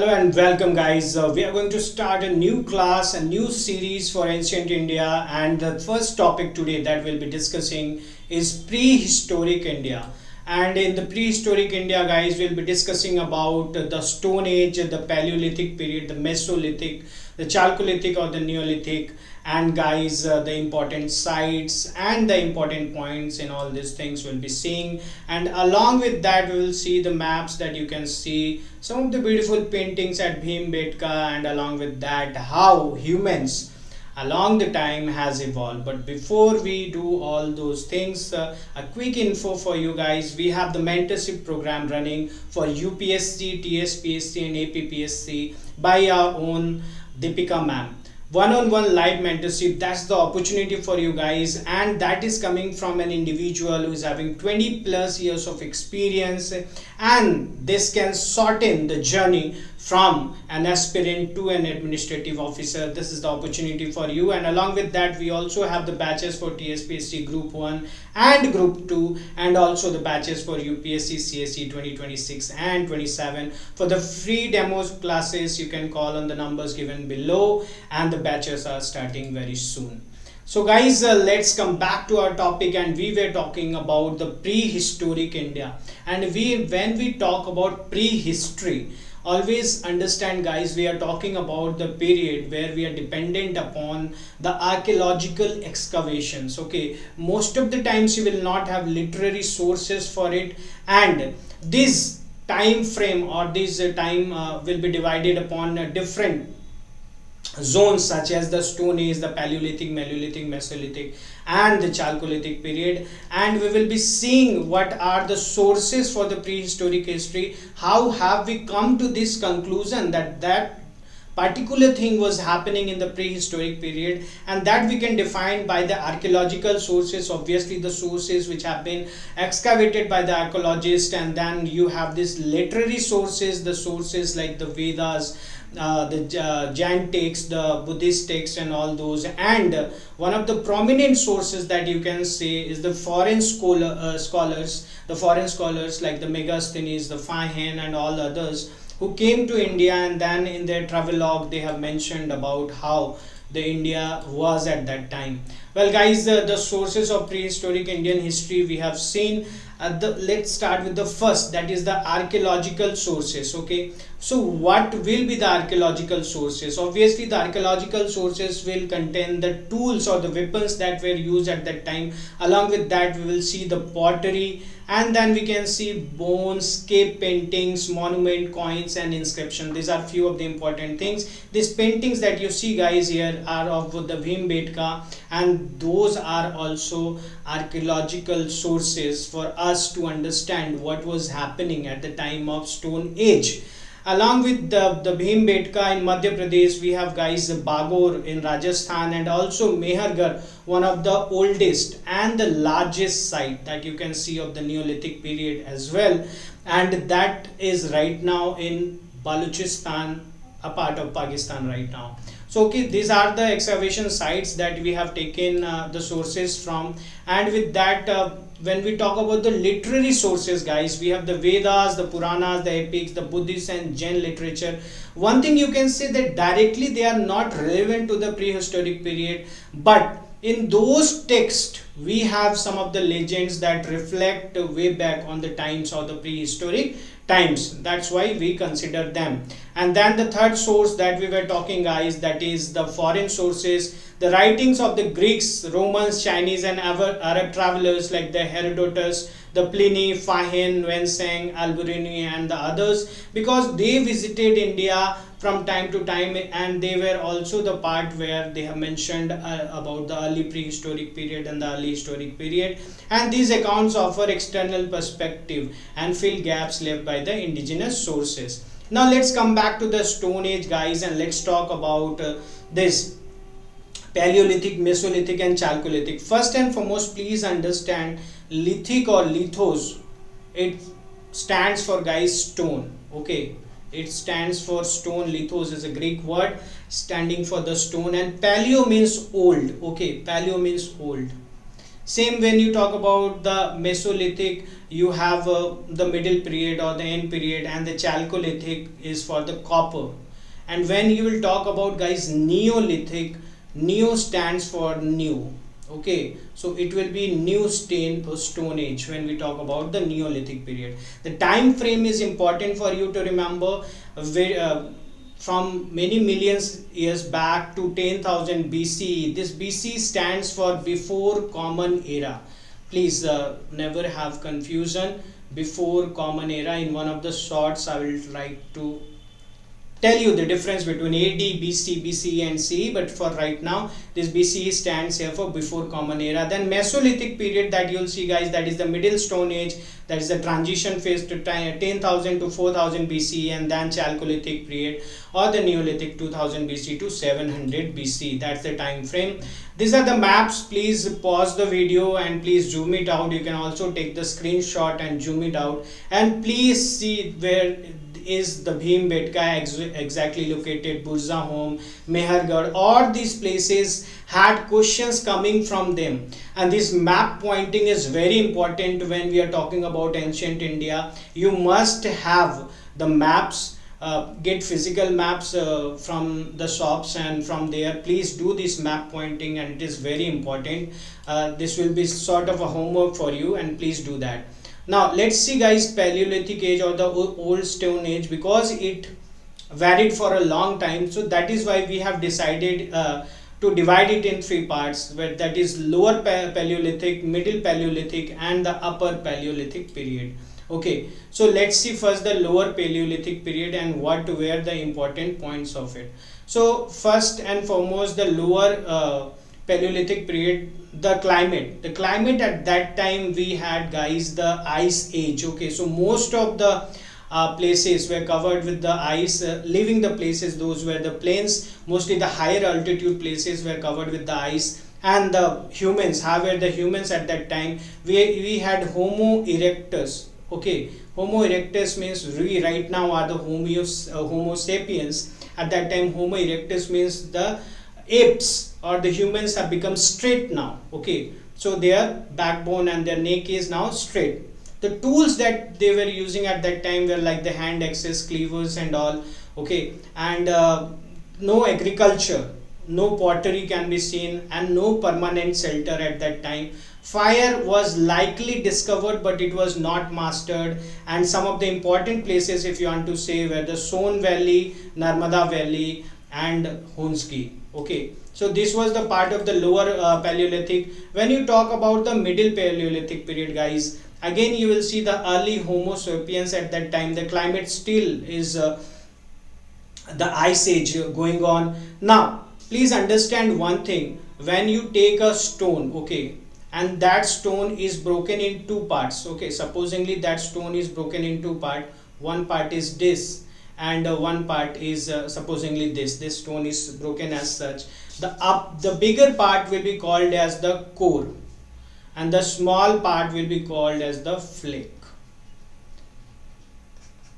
Hello and welcome guys. We are going to start a new class, a new series for ancient India, and the first topic today that we'll be discussing is prehistoric India. And in the prehistoric India guys, we'll be discussing about the Stone Age, the Paleolithic period, the Mesolithic, the Chalcolithic or the Neolithic, and guys the important sites and the important points in all these things we'll be seeing, and along with that we will see the maps that you can see, some of the beautiful paintings at Bhimbetka, and along with that how humans along the time has evolved. But before we do all those things, a quick info for you guys: we have the mentorship program running for UPSC, TSPSC and APPSC by our own Deepika ma'am. One-on-one live mentorship, that's the opportunity for you guys, and that is coming from an individual who is having 20 plus years of experience, and this can shorten the journey from an aspirant to an administrative officer. This is the opportunity for you, and along with that we also have the batches for TSPSC group 1 and group 2, and also the batches for UPSC CSE 2026 and 27. For the free demos classes you can call on the numbers given below, and the batches are starting very soon. So guys, let's come back to our topic, and we were talking about the prehistoric India. And when we talk about prehistory, always understand guys, we are talking about the period where we are dependent upon the archaeological excavations. Okay, most of the times you will not have literary sources for it, and this time frame or this time will be divided upon different zones such as the Stone Age, the Paleolithic, Mesolithic, Mesolithic and the Chalcolithic period. And we will be seeing what are the sources for the prehistoric history, how have we come to this conclusion that that particular thing was happening in the prehistoric period, and that we can define by the archaeological sources, obviously the sources which have been excavated by the archaeologists. And then you have this literary sources, the sources like the Vedas, the Jain texts, the Buddhist texts and all those. And one of the prominent sources that you can say is the foreign scholars, the foreign scholars like the Megasthenes, the Fahen and all others who came to India, and then in their travelogue they have mentioned about how the India was at that time. Well guys, the sources of prehistoric Indian history we have seen. Let's start with the first, that is the archaeological sources. Okay, so what will be the archaeological sources? Obviously the archaeological sources will contain the tools or the weapons that were used at that time. Along with that we will see the pottery, and then we can see bones, cave paintings, monument, coins and inscription. These are few of the important things. These paintings that you see guys here are of the Bhimbetka, and those are also archaeological sources for us to understand what was happening at the time of Stone Age. Along with the Bhimbetka in Madhya Pradesh, we have guys Bagor in Rajasthan, and also Mehergarh, one of the oldest and the largest site that you can see of the Neolithic period as well, and that is right now in Balochistan, a part of Pakistan right now. So okay, these are the excavation sites that we have taken the sources from. And with that, when we talk about the literary sources guys, we have the Vedas, the Puranas, the epics, the Buddhist and Jain literature. One thing you can say that directly they are not relevant to the prehistoric period, but in those texts we have some of the legends that reflect way back on the times of the prehistoric times. That's why we consider them. And then the third source that we were talking guys, that is the foreign sources, the writings of the Greeks, Romans, Chinese and Arab travelers like the Herodotus, the Pliny, Fahen, Wensang, Alberuni and the others, because they visited India from time to time, and they were also the part where they have mentioned about the early prehistoric period and the early historic period. And these accounts offer external perspective and fill gaps left by the indigenous sources. Now let's come back to the Stone Age guys, and let's talk about this Paleolithic, Mesolithic and Chalcolithic. First and foremost, please understand lithic or lithos, it stands for guys stone. Okay, it stands for stone. Lithos is a Greek word standing for the stone, and paleo means old. Okay, paleo means old. Same when you talk about the Mesolithic, you have the middle period or the end period, and the Chalcolithic is for the copper. And when you will talk about, guys, Neolithic, Neo stands for new. Okay, so it will be new stone age when we talk about the Neolithic period. The time frame is important for you to remember. From many millions years back to 10,000 BC. This BC stands for before common era. Please never have confusion. Before common era, in one of the shorts I will try to tell you the difference between AD, BC, BCE and CE, but for right now this BCE stands here for before common era. Then Mesolithic period, that you'll see, guys, that is the middle stone age, that is the transition phase to 10,000 to 4,000 BCE, and then Chalcolithic period or the Neolithic 2000 BC to 700 BC. That's the time frame. These are the maps. Please pause the video and please zoom it out. You can also take the screenshot and zoom it out, and please see where is the Bhimbetka exactly located, Burza home, Mehergarh. All these places had questions coming from them, and this map pointing is very important when we are talking about ancient India. You must have the maps. Get physical maps from the shops, and from there please do this map pointing, and it is very important. This will be sort of a homework for you, and please do that. Now let's see, guys, Paleolithic age or the old stone age, because it varied for a long time, so that is why we have decided to divide it in three parts, where that is lower Paleolithic, middle Paleolithic and the upper Paleolithic period. Okay, so let's see first the lower Paleolithic period and what were the important points of it. So first and foremost, the lower Paleolithic period, the climate at that time, we had, guys, the ice age. Okay, so most of the places were covered with the ice. Leaving the places, those were the plains, mostly the higher altitude places were covered with the ice. And the humans, how were the humans at that time? We had Homo erectus. Okay, Homo erectus means we right now are the Homo sapiens. At that time, Homo erectus means the apes or the humans have become straight now. Okay, so their backbone and their neck is now straight. The tools that they were using at that time were like the hand axes, cleavers and all. Okay, and no agriculture, no pottery can be seen, and no permanent shelter at that time. Fire was likely discovered, but it was not mastered. And some of the important places, if you want to say, were the Son Valley, Narmada Valley and Hunski. Okay, so this was the part of the lower Paleolithic. When you talk about the middle Paleolithic period, guys, again you will see the early Homo sapiens at that time. The climate still is the ice age going on. Now please understand one thing. When you take a stone, okay, and that stone is broken in two parts. Okay, supposingly that stone is broken in two parts. One part is this, and one part is supposingly this stone is broken as such. The bigger part will be called as the core, and the small part will be called as the flake.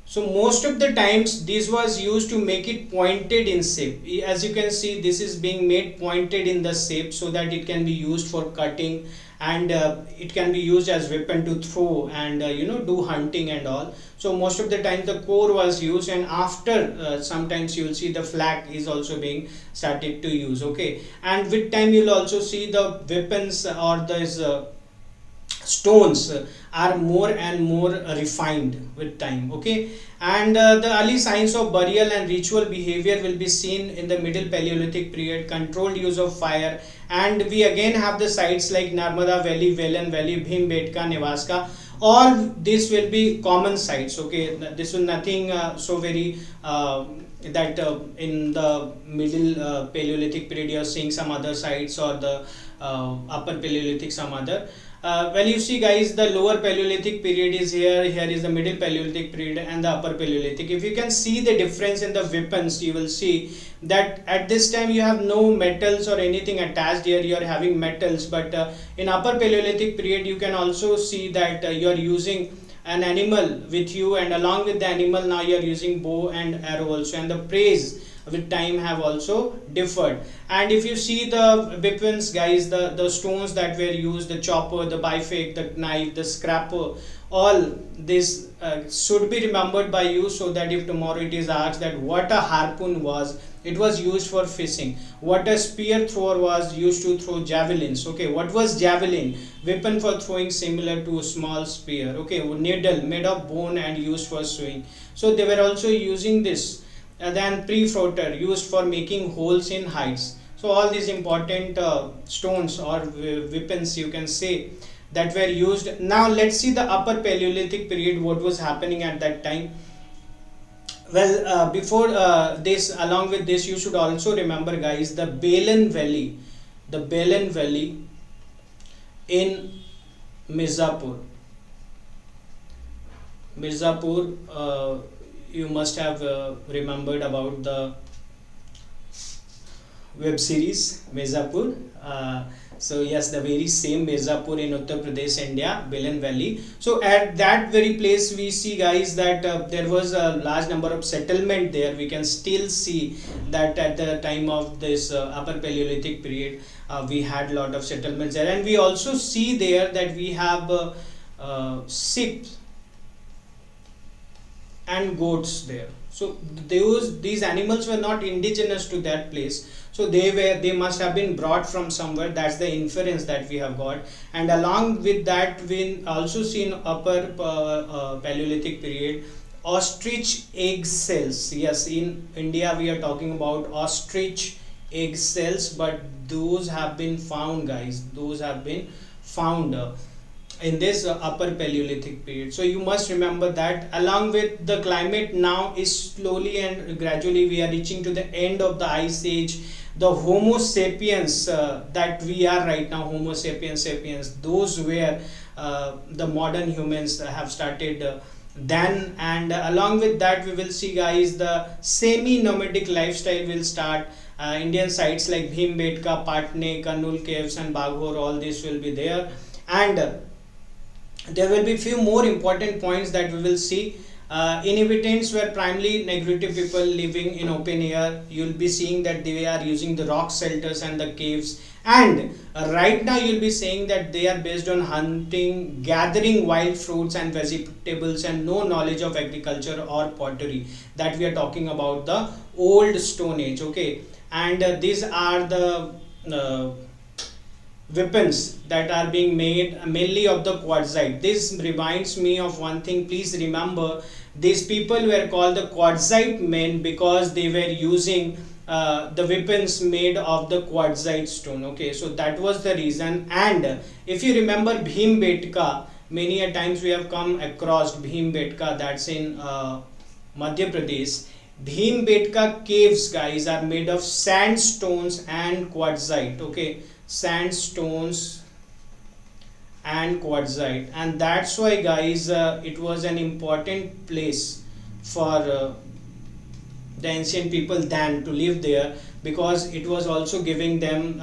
So most of the times this was used to make it pointed in shape. As you can see, this is being made pointed in the shape so that it can be used for cutting, and it can be used as weapon to throw and do hunting and all. So most of the time the core was used, and after sometimes you will see the flake is also being started to use. Okay, and with time you will also see the weapons or these stones are more and more refined with time. Okay, and the early signs of burial and ritual behavior will be seen in the middle Paleolithic period. Controlled use of fire, and we again have the sites like Narmada Valley, Velen Valley, Bhimbetka, Nevaska. All this will be common sites. Okay, this will nothing so very that in the middle Paleolithic period you are seeing some other sites, or the upper Paleolithic some other. Well, you see, guys, the lower Paleolithic period is here is the middle Paleolithic period and the upper Paleolithic. If you can see the difference in the weapons, you will see that at this time you have no metals or anything attached. Here you are having metals, but in upper Paleolithic period you can also see that you are using an animal with you, and along with the animal now you are using bow and arrow also, and the praise with time have also differed. And if you see the weapons guys, the stones that were used, the chopper, the bifac, the knife, the scraper, all this should be remembered by you, so that if tomorrow it is asked that what a harpoon was, it was used for fishing. What a spear thrower was, used to throw javelins. Okay, what was javelin? Weapon for throwing similar to a small spear. Okay, needle made of bone and used for sewing. So they were also using this. Then prefrotter, used for making holes in heights. So all these important stones or weapons, you can say, that were used. Now let's see the upper Paleolithic period, what was happening at that time. Well, before this, along with this, you should also remember guys, the Belen Valley in Mirzapur. You must have remembered about the web series Mirzapur. So yes, the very same Mirzapur in Uttar Pradesh, India, Belen Valley. So at that very place we see guys that there was a large number of settlement there. We can still see that at the time of this upper Paleolithic period we had a lot of settlements there, and we also see there that we have sheep and goats there. So these animals were not indigenous to that place, so they must have been brought from somewhere. That's the inference that we have got. And along with that, we also see in upper Paleolithic period ostrich egg cells. Yes, in India we are talking about ostrich egg cells, but those have been found guys, those have been found in this upper Paleolithic period. So you must remember that. Along with the climate now is slowly and gradually we are reaching to the end of the ice age. The Homo sapiens that we are right now, Homo sapiens sapiens, those were the modern humans have started then. And along with that we will see guys, the semi-nomadic lifestyle will start. Indian sites like Bhimbetka, Patne, Kannul caves and Baghor, all this will be there. And there will be few more important points that we will see. Inhabitants were primarily Negrite people living in open air. You will be seeing that they are using the rock shelters and the caves. And right now you will be saying that they are based on hunting, gathering wild fruits and vegetables, and no knowledge of agriculture or pottery. That we are talking about the old Stone Age. Okay, and these are the weapons that are being made mainly of the quartzite. This reminds me of one thing. Please remember, these people were called the quartzite men because they were using the weapons made of the quartzite stone. Okay, so that was the reason. And if you remember Bhimbetka, many a times we have come across Bhimbetka, that's in Madhya Pradesh. Bhimbetka caves guys are made of sandstones and quartzite. Okay, sandstones and quartzite, and that's why guys it was an important place for the ancient people then to live there, because it was also giving them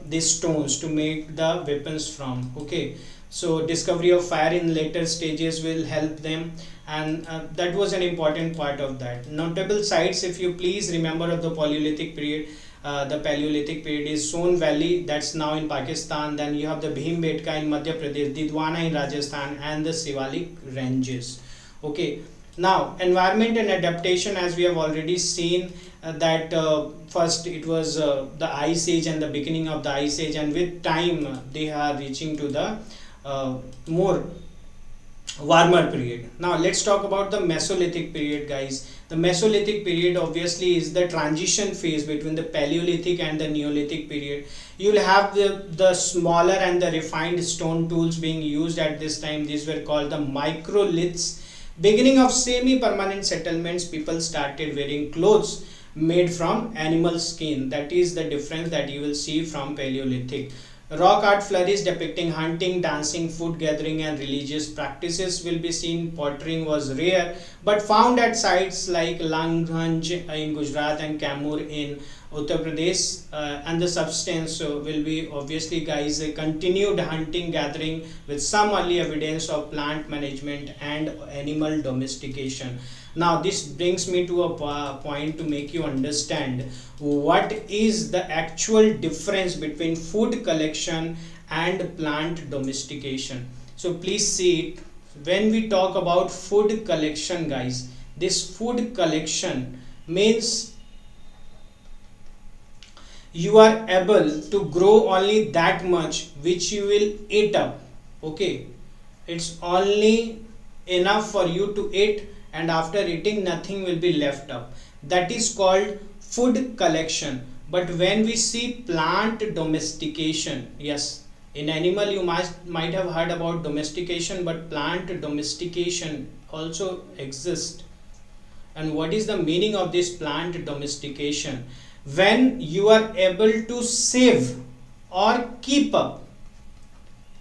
these stones to make the weapons from. Okay, so discovery of fire in later stages will help them, and that was an important part of that. Notable sites, if you please remember, of the Paleolithic period, the Paleolithic period is Son Valley, that's now in Pakistan. Then you have the Bhimbetka in Madhya Pradesh, Didwana in Rajasthan, and the Shivalik ranges. Okay, now environment and adaptation, as we have already seen that first it was the ice age and the beginning of the ice age, and with time they are reaching to the more warmer period. Now let's talk about the Mesolithic period guys. The Mesolithic period obviously is the transition phase between the Paleolithic and the Neolithic period. You will have the smaller and the refined stone tools being used at this time. These were called the microliths. Beginning of semi-permanent settlements, people started wearing clothes made from animal skin. That is the difference that you will see from Paleolithic. Rock art flourished, depicting hunting, dancing, food gathering and religious practices will be seen. Pottering was rare but found at sites like Langhanj in Gujarat and Kamur in Uttar Pradesh, and the substance will be obviously guys a continued hunting gathering with some early evidence of plant management and animal domestication. Now this brings me to a point to make you understand what is the actual difference between food collection and plant domestication. So please see it. When we talk about food collection guys, this food collection means you are able to grow only that much which you will eat up. Okay, it's only enough for you to eat, and after eating nothing will be left up. That is called food collection. But when we see plant domestication, yes, in animal you might have heard about domestication, but plant domestication also exists. And what is the meaning of this plant domestication? When you are able to save or keep up,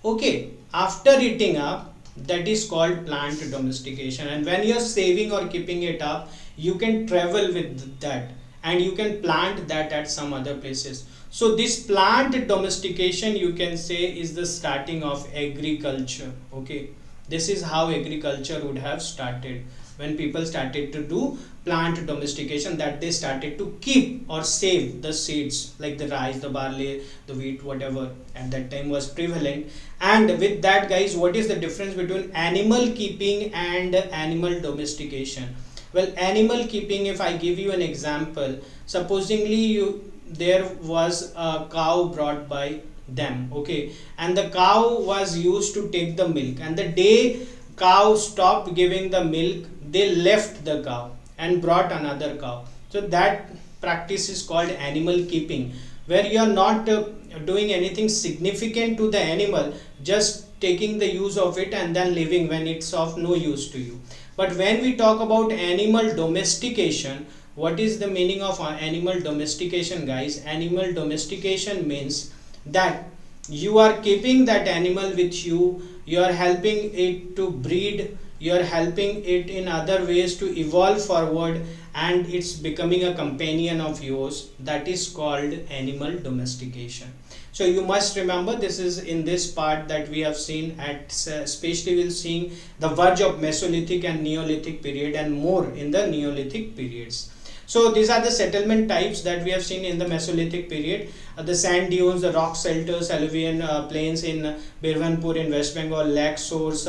okay, after eating up, that is called plant domestication. And when you are saving or keeping it up, you can travel with that and you can plant that at some other places. So this plant domestication, you can say, is the starting of agriculture. Okay, this is how agriculture would have started, when people started to do plant domestication, that they started to keep or save the seeds like the rice, the barley, the wheat, whatever at that time was prevalent. And with that guys, what is the difference between animal keeping and animal domestication? Well, animal keeping, if I give you an example, supposingly there was a cow brought by them, okay, and the cow was used to take the milk, and the day cow stopped giving the milk, they left the cow and brought another cow. So that practice is called animal keeping, where you are not doing anything significant to the animal, just taking the use of it and then leaving when it's of no use to you. But when we talk about animal domestication, what is the meaning of animal domestication guys? Animal domestication means that you are keeping that animal with you, you are helping it to breed, you are helping it in other ways to evolve forward, and it's becoming a companion of yours. That is called animal domestication. So you must remember, this is in this part that we have seen at especially we'll seeing the verge of Mesolithic and Neolithic period, and more in the Neolithic periods. So these are the settlement types that we have seen in the Mesolithic period. The sand dunes, the rock shelters, alluvial plains in Birhanpur in West Bengal, lake shores,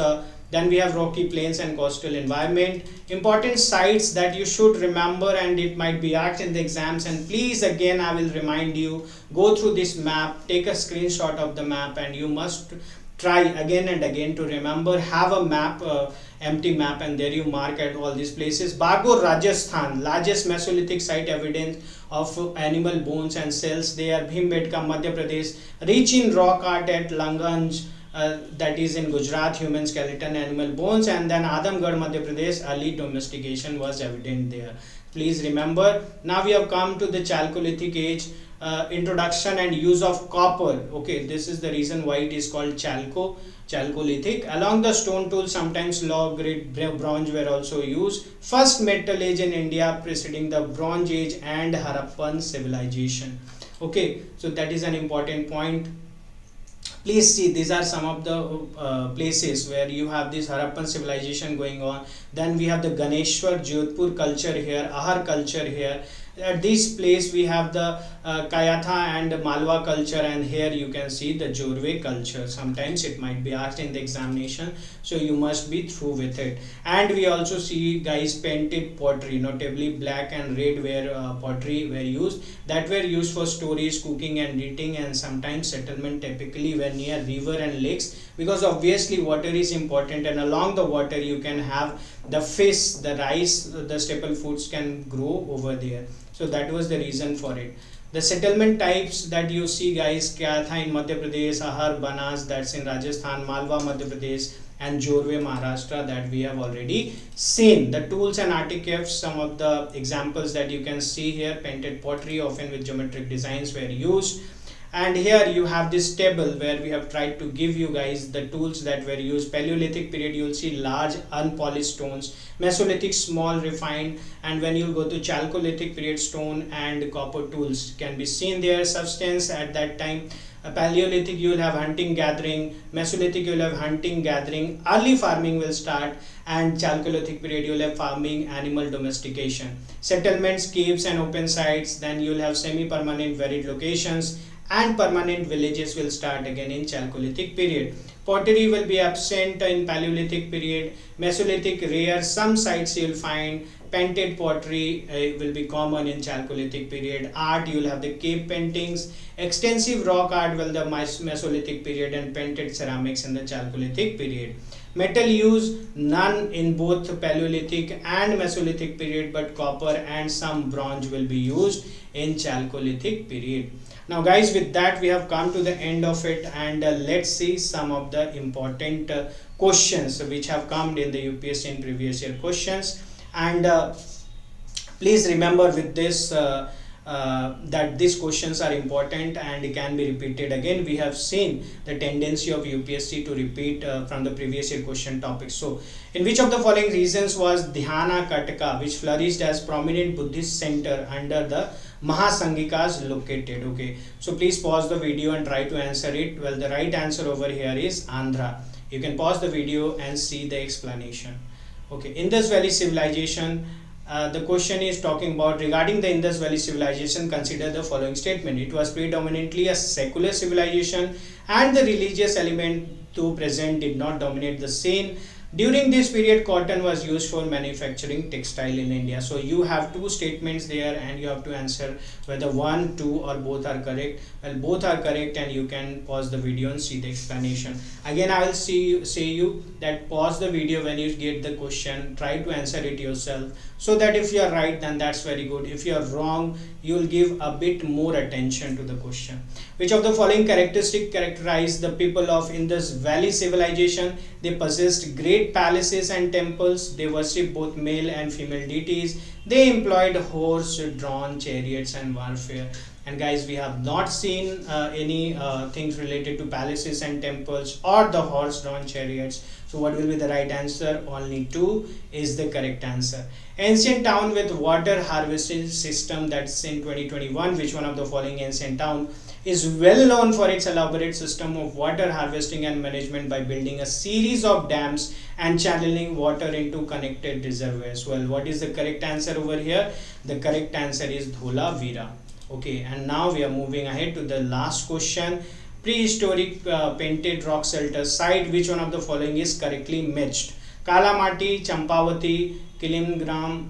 then we have rocky plains and coastal environment. Important sites that you should remember, and it might be asked in the exams, and please again I will remind you, go through this map, take a screenshot of the map, and you must try again and again to remember. Have a map, empty map, and there you mark at all these places. Bagor, Rajasthan, largest Mesolithic site evidence of animal bones and cells there. Bhimbetka, Madhya Pradesh, rich in rock art at Langanj, that is in Gujarat, human skeleton, animal bones. And then Adamgarh, Madhya Pradesh, early domestication was evident there. Please remember. Now we have come to the Chalcolithic age. Introduction and use of copper. Okay, this is the reason why it is called Chalcolithic. Along the stone tools, sometimes low grade bronze were also used. First metal age in India preceding the Bronze Age and Harappan civilization. Okay, so that is an important point. Please see, these are some of the places where you have this Harappan civilization going on. Then we have the Ganeshwar Jodhpur culture here, Ahar culture here. At this place we have the Kayatha and Malwa culture, and here you can see the Jorwe culture. Sometimes it might be asked in the examination, so you must be through with it. And we also see guys painted pottery, notably black and red ware pottery were used, that were used for storage, cooking and eating, and sometimes settlement typically were near river and lakes, because obviously water is important, and along the water you can have the fish, the rice, the staple foods can grow over there. So that was the reason for it. The settlement types that you see guys, Kayatha in Madhya Pradesh, Ahar, Banas, that's in Rajasthan, Malwa, Madhya Pradesh, and Jorwe, Maharashtra, that we have already seen. The tools and artifacts, some of the examples that you can see here, painted pottery often with geometric designs were used. And here you have this table where we have tried to give you guys the tools that were used. Paleolithic period, you'll see large unpolished stones. Mesolithic, small refined. And when you go to Chalcolithic period, stone and copper tools can be seen there. Substance at that time. Paleolithic, you will have hunting gathering. Mesolithic, you will have hunting gathering. Early farming will start. And Chalcolithic period, you will have farming, animal domestication. Settlements, caves and open sites. Then you will have semi-permanent varied locations, and permanent villages will start again in Chalcolithic period. Pottery will be absent in Paleolithic period. Mesolithic, rare. Some sites you will find. Painted pottery will be common in Chalcolithic period. Art, you will have the cave paintings. Extensive rock art will the Mesolithic period, and painted ceramics in the Chalcolithic period. Metal use, none in both Paleolithic and Mesolithic period, but copper and some bronze will be used in Chalcolithic period. Now guys, with that we have come to the end of it, and let's see some of the important questions which have come in the UPSC in previous year questions. And please remember with this that these questions are important and can be repeated again. We have seen the tendency of UPSC to repeat from the previous year question topics. So in which of the following reasons was Dhyana Kataka, which flourished as prominent Buddhist center under the Mahasangikas, located? Okay, so please pause the video and try to answer it. Well, the right answer over here is Andhra. You can pause the video and see the explanation. Okay, Indus Valley civilization. The question is talking about regarding the Indus Valley civilization, consider the following statement. It was predominantly a secular civilization, and the religious element though present did not dominate the scene. During this period, cotton was used for manufacturing textile in India. So you have two statements there, and you have to answer whether one, two or both are correct. Well, both are correct, and you can pause the video and see the explanation. Again, I will say you that pause the video when you get the question, try to answer it yourself, so that if you are right, then that's very good. If you are wrong, you will give a bit more attention to the question. Which of the following characteristics characterize the people of Indus Valley civilization? They possessed great palaces and temples. They worshipped both male and female deities. They employed horse-drawn chariots and warfare. And guys, we have not seen any things related to palaces and temples or the horse-drawn chariots. So what will be the right answer? Only 2 is the correct answer. Ancient town with water harvesting system, that's in 2021. Which one of the following ancient town is well known for its elaborate system of water harvesting and management by building a series of dams and channeling water into connected reservoirs? Well, what is the correct answer over here? The correct answer is Dholavira. Okay, and now we are moving ahead to the last question. Prehistoric painted rock shelter site, which one of the following is correctly matched? Kalamati, Champavati, Kilimgram,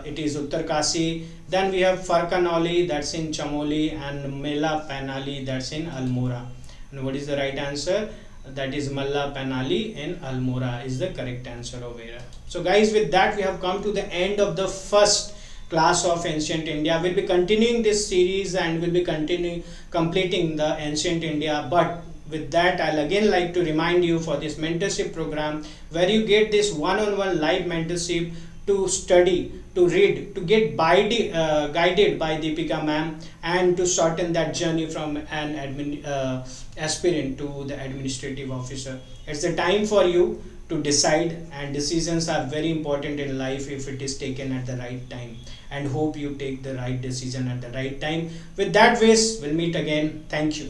it is Uttarkasi. Then we have Farkanoli, that's in Chamoli, and Mela Panali, that's in Almora. And what is the right answer? That is Malla Panali in Almora is the correct answer over here. So guys, with that we have come to the end of the first class of ancient India. We'll be continuing this series and we'll be completing the ancient India. But with that, I'll again like to remind you for this mentorship program, where you get this one-on-one live mentorship to study, to read, to get guided by Deepika ma'am, and to shorten that journey from an aspirant to the administrative officer. It's the time for you to decide, and decisions are very important in life if it is taken at the right time, and hope you take the right decision at the right time. With that, we'll meet again. Thank you.